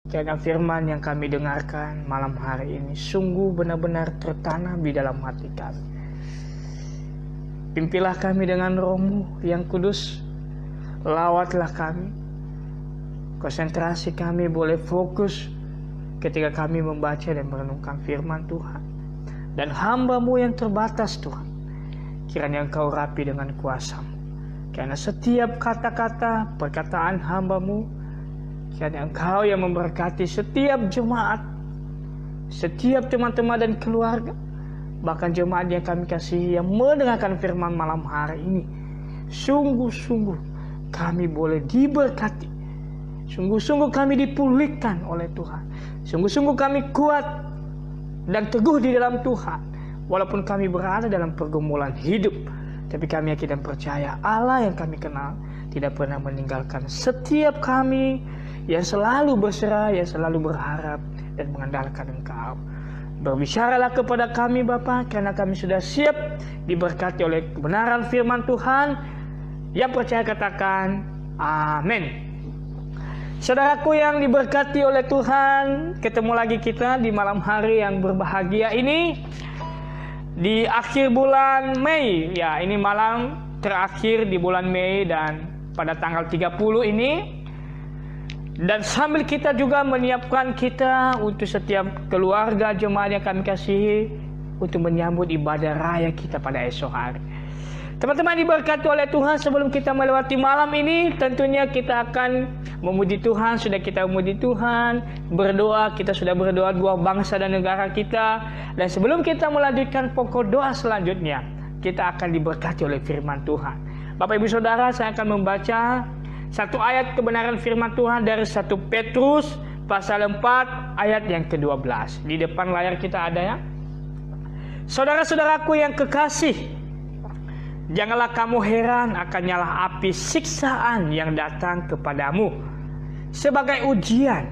Karena firman yang kami dengarkan malam hari ini sungguh benar-benar tertanam di dalam hati kami. Pimpinlah kami dengan Roh-Mu yang kudus. Lawatlah kami. Konsentrasi kami boleh fokus ketika kami membaca dan merenungkan firman Tuhan. Dan hamba-Mu yang terbatas Tuhan, kiranya Engkau rapi dengan kuasa-Mu. Karena setiap kata-kata perkataan hamba-Mu, kiranya Engkau yang memberkati setiap jemaat, setiap teman-teman dan keluarga, bahkan jemaat yang kami kasihi yang mendengarkan firman malam hari ini. Sungguh-sungguh kami boleh diberkati. Sungguh-sungguh kami dipulihkan oleh Tuhan. Sungguh-sungguh kami kuat dan teguh di dalam Tuhan. Walaupun kami berada dalam pergumulan hidup, tapi kami yakin dan percaya Allah yang kami kenal tidak pernah meninggalkan setiap kami yang selalu berserah, yang selalu berharap dan mengandalkan Engkau. Berbicaralah kepada kami Bapa, karena kami sudah siap diberkati oleh kebenaran firman Tuhan. Yang percaya katakan amin. Saudaraku yang diberkati oleh Tuhan, ketemu lagi kita di malam hari yang berbahagia ini. Di akhir bulan Mei, ya ini malam terakhir di bulan Mei dan pada tanggal 30 ini. Dan sambil kita juga menyiapkan kita untuk setiap keluarga jemaat yang kami kasihi untuk menyambut ibadah raya kita pada esok hari. Teman-teman diberkati oleh Tuhan, sebelum kita melewati malam ini, tentunya kita akan memuji Tuhan. Sudah kita memuji Tuhan, berdoa, kita sudah berdoa dua bangsa dan negara kita. Dan sebelum kita melanjutkan pokok doa selanjutnya, kita akan diberkati oleh firman Tuhan. Bapak Ibu Saudara, saya akan membaca satu ayat kebenaran firman Tuhan dari 1 Petrus pasal 4 ayat yang ke-12. Di depan layar kita ada ya. Saudara-saudaraku yang kekasih, janganlah kamu heran akan nyala api siksaan yang datang kepadamu sebagai ujian,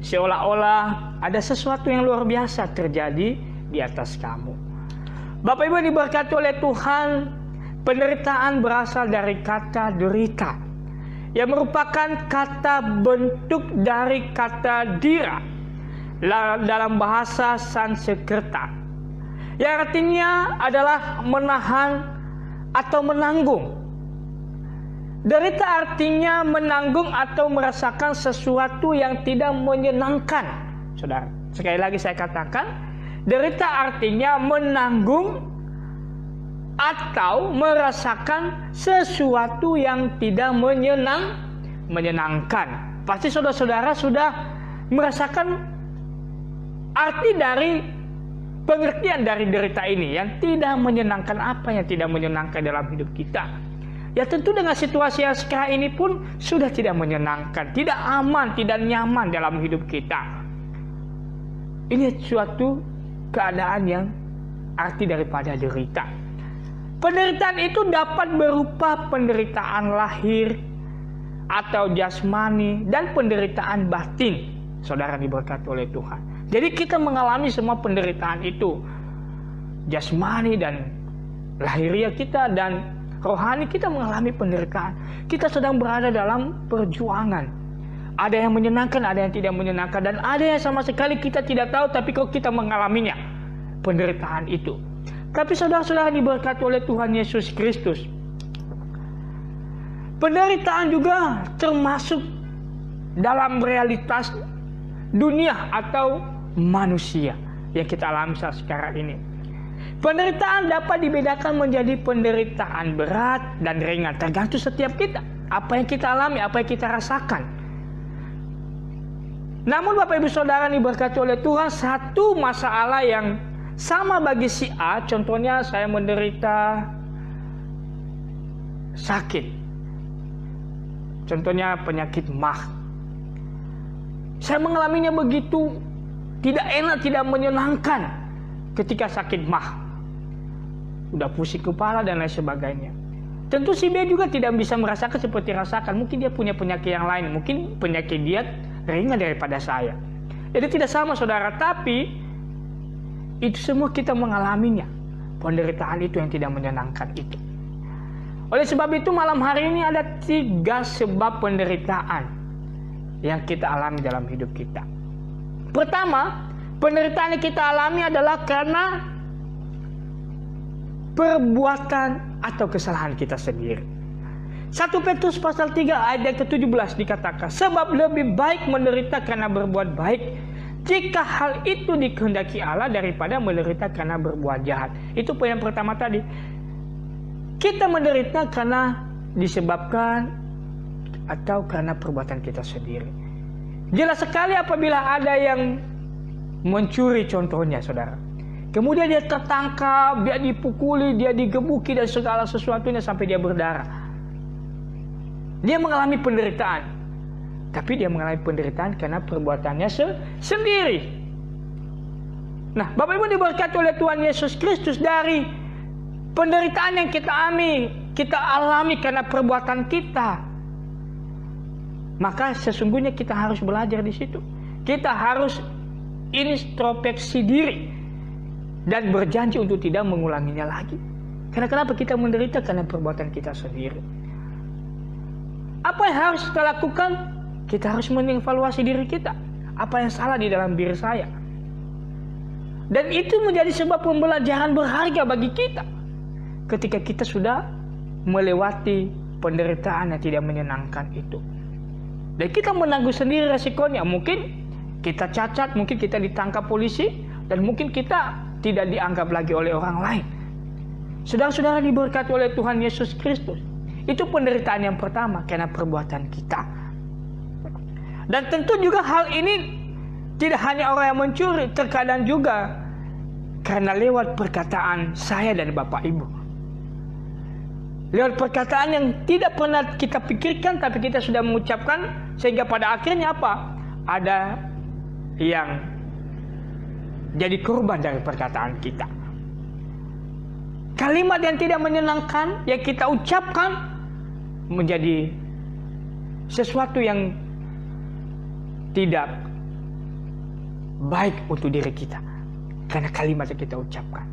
seolah-olah ada sesuatu yang luar biasa terjadi di atas kamu. Bapak Ibu diberkati oleh Tuhan, penderitaan berasal dari kata derita, yang merupakan kata bentuk dari kata dira dalam bahasa Sanskerta, yang artinya adalah menahan atau menanggung. Derita artinya menanggung atau merasakan sesuatu yang tidak menyenangkan. Saudara, sekali lagi saya katakan, derita artinya menanggung atau merasakan sesuatu yang tidak menyenangkan. Pasti saudara-saudara sudah merasakan arti dari pengertian dari derita ini yang tidak menyenangkan. Apa yang tidak menyenangkan dalam hidup kita? Ya tentu dengan situasi yang sekarang ini pun sudah tidak menyenangkan, tidak aman, tidak nyaman dalam hidup kita. Ini suatu keadaan yang arti daripada derita. Penderitaan itu dapat berupa penderitaan lahir atau jasmani dan penderitaan batin. Saudara diberkati oleh Tuhan. Jadi kita mengalami semua penderitaan itu. Jasmani dan lahiriah kita dan rohani kita mengalami penderitaan. Kita sedang berada dalam perjuangan. Ada yang menyenangkan, ada yang tidak menyenangkan. Dan ada yang sama sekali kita tidak tahu, tapi kok kita mengalaminya. Penderitaan itu. Tapi saudara-saudara diberkati oleh Tuhan Yesus Kristus, penderitaan juga termasuk dalam realitas dunia atau manusia yang kita alami saat sekarang ini. Penderitaan dapat dibedakan menjadi penderitaan berat dan ringan, tergantung setiap kita. Apa yang kita alami, apa yang kita rasakan. Namun Bapak Ibu Saudara diberkati oleh Tuhan, satu masalah yang sama bagi si A, contohnya saya menderita sakit. Contohnya penyakit MAH. Saya mengalaminya begitu tidak enak, tidak menyenangkan ketika sakit MAH. Udah pusing kepala dan lain sebagainya. Tentu si B juga tidak bisa merasakan seperti rasakan. Mungkin dia punya penyakit yang lain. Mungkin penyakit dia ringan daripada saya. Jadi tidak sama saudara, tapi itu semua kita mengalaminya. Penderitaan itu yang tidak menyenangkan itu. Oleh sebab itu malam hari ini ada 3 sebab penderitaan yang kita alami dalam hidup kita. Pertama, penderitaan yang kita alami adalah karena perbuatan atau kesalahan kita sendiri. 1 Petrus pasal 3 ayat ke-17 dikatakan, sebab lebih baik menderita karena berbuat baik, jika hal itu dikehendaki Allah, daripada menderita karena berbuat jahat. Itu poin yang pertama tadi. Kita menderita karena disebabkan atau karena perbuatan kita sendiri. Jelas sekali apabila ada yang mencuri contohnya, saudara. Kemudian dia tertangkap, dia dipukuli, dia digebuki dan segala sesuatunya sampai dia berdarah. Dia mengalami penderitaan. Tapi dia mengalami penderitaan karena perbuatannya sendiri. Nah, Bapak Ibu diberkati oleh Tuhan Yesus Kristus, dari penderitaan yang kita alami karena perbuatan kita. Maka sesungguhnya kita harus belajar di situ. Kita harus introspeksi diri dan berjanji untuk tidak mengulanginya lagi. Karena kenapa kita menderita? Karena perbuatan kita sendiri. Apa yang harus kita lakukan? Kita harus mengevaluasi diri kita. Apa yang salah di dalam diri saya? Dan itu menjadi sebab pembelajaran berharga bagi kita. Ketika kita sudah melewati penderitaan yang tidak menyenangkan itu. Dan kita menanggung sendiri resikonya. Mungkin kita cacat, mungkin kita ditangkap polisi, dan mungkin kita tidak dianggap lagi oleh orang lain. Saudara-saudara diberkati oleh Tuhan Yesus Kristus. Itu penderitaan yang pertama karena perbuatan kita. Dan tentu juga hal ini tidak hanya orang yang mencuri, terkadang juga karena lewat perkataan saya dan Bapak Ibu. Lewat perkataan yang tidak pernah kita pikirkan tapi kita sudah mengucapkan, sehingga pada akhirnya apa? Ada yang jadi korban dari perkataan kita. Kalimat yang tidak menyenangkan yang kita ucapkan menjadi sesuatu yang tidak baik untuk diri kita. Karena kalimat yang kita ucapkan.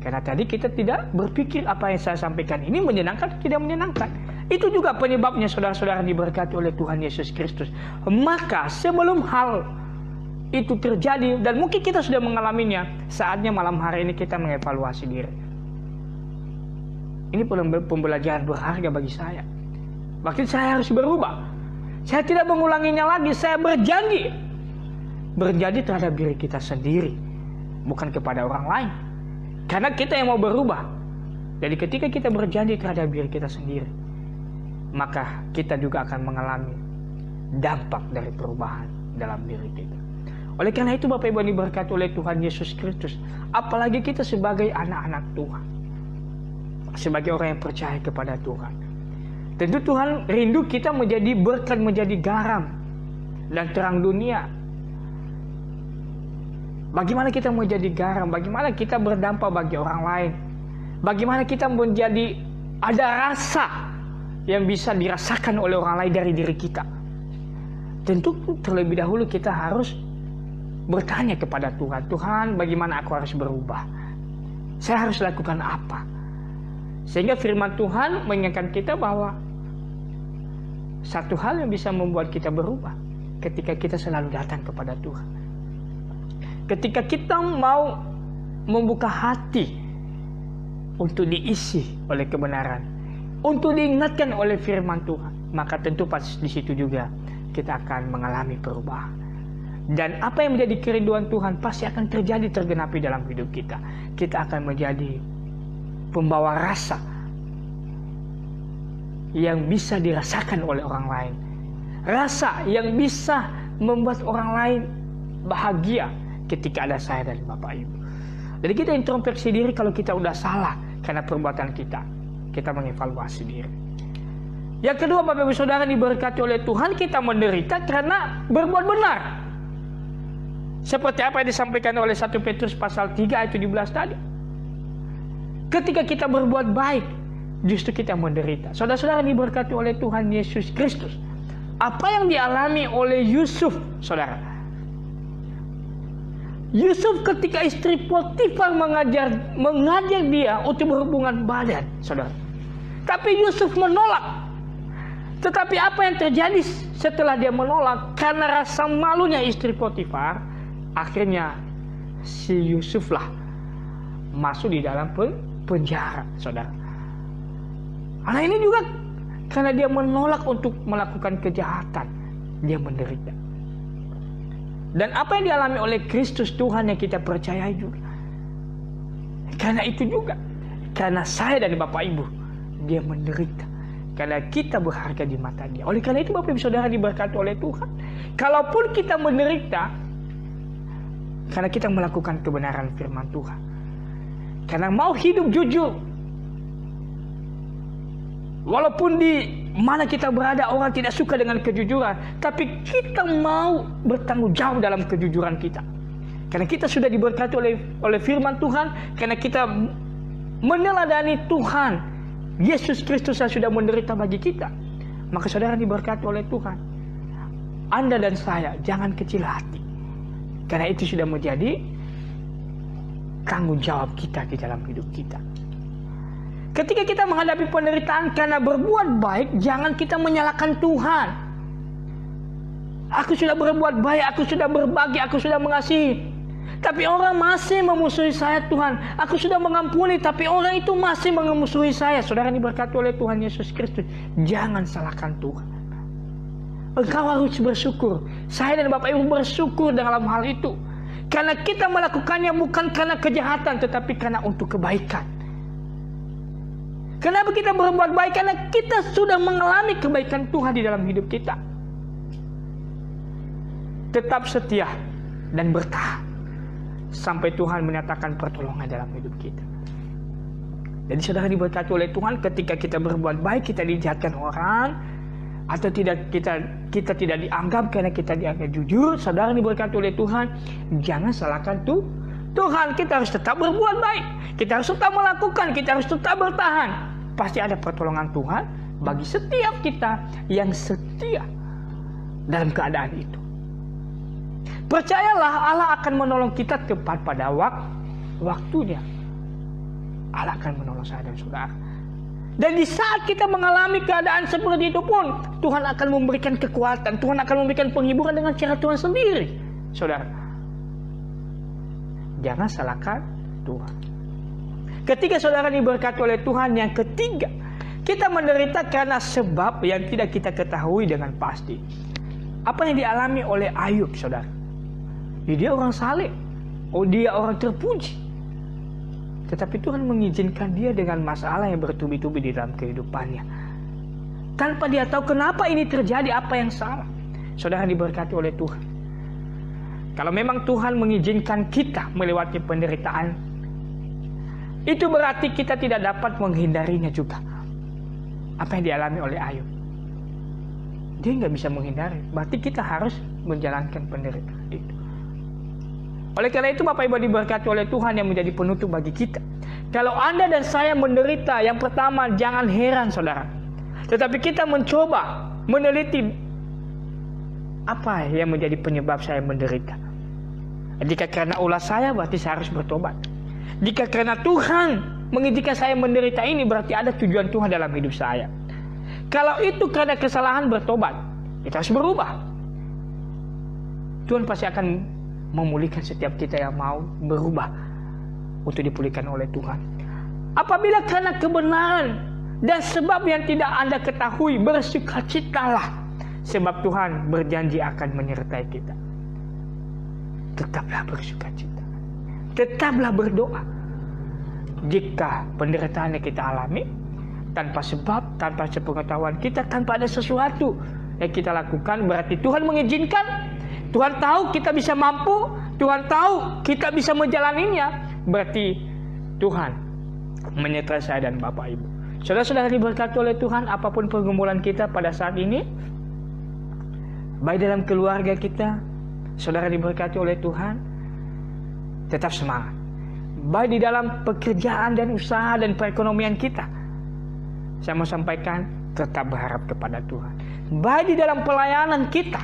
Karena tadi kita tidak berpikir apa yang saya sampaikan ini menyenangkan atau tidak menyenangkan. Itu juga penyebabnya saudara-saudara diberkati oleh Tuhan Yesus Kristus. Maka sebelum hal itu terjadi, dan mungkin kita sudah mengalaminya, saatnya malam hari ini kita mengevaluasi diri. Ini pembelajaran berharga bagi saya. Maksud saya harus berubah. Saya tidak mengulanginya lagi. Saya berjanji. Berjanji terhadap diri kita sendiri, bukan kepada orang lain. Karena kita yang mau berubah. Jadi ketika kita berjanji terhadap diri kita sendiri, maka kita juga akan mengalami dampak dari perubahan dalam diri kita. Oleh karena itu Bapak Ibu diberkati oleh Tuhan Yesus Kristus, apalagi kita sebagai anak-anak Tuhan, sebagai orang yang percaya kepada Tuhan. Tentu Tuhan rindu kita menjadi berkat, menjadi garam dan terang dunia. Bagaimana kita menjadi garam? Bagaimana kita berdampak bagi orang lain? Bagaimana kita menjadi ada rasa yang bisa dirasakan oleh orang lain dari diri kita? Tentu terlebih dahulu kita harus bertanya kepada Tuhan. Tuhan, bagaimana aku harus berubah? Saya harus lakukan apa? Sehingga firman Tuhan mengingatkan kita bahwa satu hal yang bisa membuat kita berubah ketika kita selalu datang kepada Tuhan. Ketika kita mau membuka hati untuk diisi oleh kebenaran, untuk diingatkan oleh firman Tuhan, maka tentu pas di situ juga kita akan mengalami perubahan. Dan apa yang menjadi kerinduan Tuhan pasti akan terjadi, tergenapi dalam hidup kita. Kita akan menjadi pembawa rasa yang bisa dirasakan oleh orang lain. Rasa yang bisa membuat orang lain bahagia ketika ada saya dan Bapak Ibu. Jadi kita introspeksi diri kalau kita udah salah karena perbuatan kita. Kita mengevaluasi diri. Yang kedua Bapak Ibu Saudara diberkati oleh Tuhan, kita menderita karena berbuat benar. Seperti apa yang disampaikan oleh 1 Petrus pasal 3 ayat 17 tadi. Ketika kita berbuat baik, justru kita menderita. Saudara-saudara diberkati oleh Tuhan Yesus Kristus. Apa yang dialami oleh Yusuf, saudara? Yusuf ketika istri Potifar mengajar dia untuk berhubungan badan, saudara. Tapi Yusuf menolak. Tetapi apa yang terjadi setelah dia menolak? Karena rasa malunya istri Potifar, akhirnya si Yusuflah masuk di dalam penjara, saudara. Anak ini juga karena dia menolak untuk melakukan kejahatan, dia menderita. Dan apa yang dialami oleh Kristus Tuhan yang kita percayai juga. Karena itu juga, karena saya dan Bapak Ibu, dia menderita. Karena kita berharga di mata dia. Oleh karena itu Bapak Ibu Saudara diberkati oleh Tuhan. Kalaupun kita menderita, karena kita melakukan kebenaran firman Tuhan. Karena mau hidup jujur. Walaupun di mana kita berada orang tidak suka dengan kejujuran, tapi kita mau bertanggung jawab dalam kejujuran kita. Karena kita sudah diberkati oleh firman Tuhan, karena kita meneladani Tuhan Yesus Kristus yang sudah menderita bagi kita, maka saudara diberkati oleh Tuhan. Anda dan saya jangan kecil hati, karena itu sudah menjadi tanggung jawab kita di dalam hidup kita. Ketika kita menghadapi penderitaan karena berbuat baik, jangan kita menyalahkan Tuhan. Aku sudah berbuat baik, aku sudah berbagi, aku sudah mengasihi, tapi orang masih memusuhi saya Tuhan. Aku sudah mengampuni, tapi orang itu masih memusuhi saya. Saudara diberkati oleh Tuhan Yesus Kristus. Jangan salahkan Tuhan. Engkau harus bersyukur. Saya dan Bapak Ibu bersyukur dalam hal itu. Karena kita melakukannya bukan karena kejahatan, tetapi karena untuk kebaikan. Kenapa kita berbuat baik? Karena kita sudah mengalami kebaikan Tuhan di dalam hidup kita. Tetap setia dan bertahan sampai Tuhan menyatakan pertolongan dalam hidup kita. Jadi saudara diberkati oleh Tuhan, ketika kita berbuat baik, kita dijahatkan orang, atau kita tidak dianggap karena kita dianggap jujur, saudara diberkati oleh Tuhan, jangan salahkan Tuhan. Kita harus tetap berbuat baik, kita harus tetap melakukan, kita harus tetap bertahan. Pasti ada pertolongan Tuhan bagi setiap kita yang setia dalam keadaan itu. Percayalah, Allah akan menolong kita tepat pada waktunya. Allah akan menolong saya dan saudara. Dan di saat kita mengalami keadaan seperti itu pun, Tuhan akan memberikan kekuatan, Tuhan akan memberikan penghiburan dengan cara Tuhan sendiri. Saudara, jangan salahkan Tuhan. Ketika saudara diberkati oleh Tuhan, yang ketiga, kita menderita karena sebab yang tidak kita ketahui dengan pasti. Apa yang dialami oleh Ayub, saudara? Dia orang saleh, dia orang terpuji. Tetapi Tuhan mengizinkan dia dengan masalah yang bertubi-tubi di dalam kehidupannya. Tanpa dia tahu kenapa ini terjadi, apa yang salah. Saudara diberkati oleh Tuhan. Kalau memang Tuhan mengizinkan kita melewati penderitaan, itu berarti kita tidak dapat menghindarinya juga. Apa yang dialami oleh Ayub, dia nggak bisa menghindari. Berarti kita harus menjalankan penderitaan itu. Oleh karena itu Bapak Ibu diberkati oleh Tuhan yang menjadi penutup bagi kita. Kalau Anda dan saya menderita, yang pertama jangan heran saudara. Tetapi kita mencoba meneliti apa yang menjadi penyebab saya menderita. Jika karena ulah saya, berarti saya harus bertobat. Jika karena Tuhan mengizinkan saya menderita ini, berarti ada tujuan Tuhan dalam hidup saya. Kalau itu karena kesalahan, bertobat. Kita harus berubah. Tuhan pasti akan memulihkan setiap kita yang mau berubah untuk dipulihkan oleh Tuhan. Apabila karena kebenaran dan sebab yang tidak Anda ketahui, bersukacitalah, sebab Tuhan berjanji akan menyertai kita. Tetaplah bersukacita, tetaplah berdoa. Jika penderitaan yang kita alami tanpa sebab, tanpa sepengetahuan kita, tanpa ada sesuatu yang kita lakukan, berarti Tuhan mengizinkan. Tuhan tahu kita bisa mampu, Tuhan tahu kita bisa menjalaninya, berarti Tuhan menyertai saya dan Bapak Ibu. Saudara-saudara diberkati oleh Tuhan, apapun pergumulan kita pada saat ini, baik dalam keluarga kita, saudara diberkati oleh Tuhan, tetap semangat. Baik di dalam pekerjaan dan usaha dan perekonomian kita, saya mau sampaikan, tetap berharap kepada Tuhan. Baik di dalam pelayanan kita,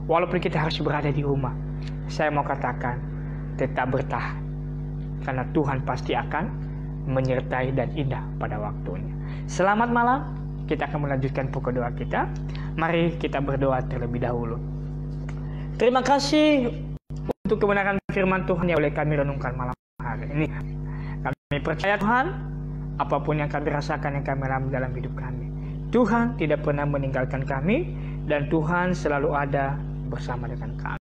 walaupun kita harus berada di rumah, saya mau katakan, tetap bertahan. Karena Tuhan pasti akan menyertai dan indah pada waktunya. Selamat malam, kita akan melanjutkan pokok doa kita. Mari kita berdoa terlebih dahulu. Terima kasih untuk kebenaran firman Tuhan yang oleh kami renungkan malam hari ini. Kami percaya Tuhan, apapun yang kami rasakan, yang kami alami dalam hidup kami, Tuhan tidak pernah meninggalkan kami, dan Tuhan selalu ada bersama dengan kami.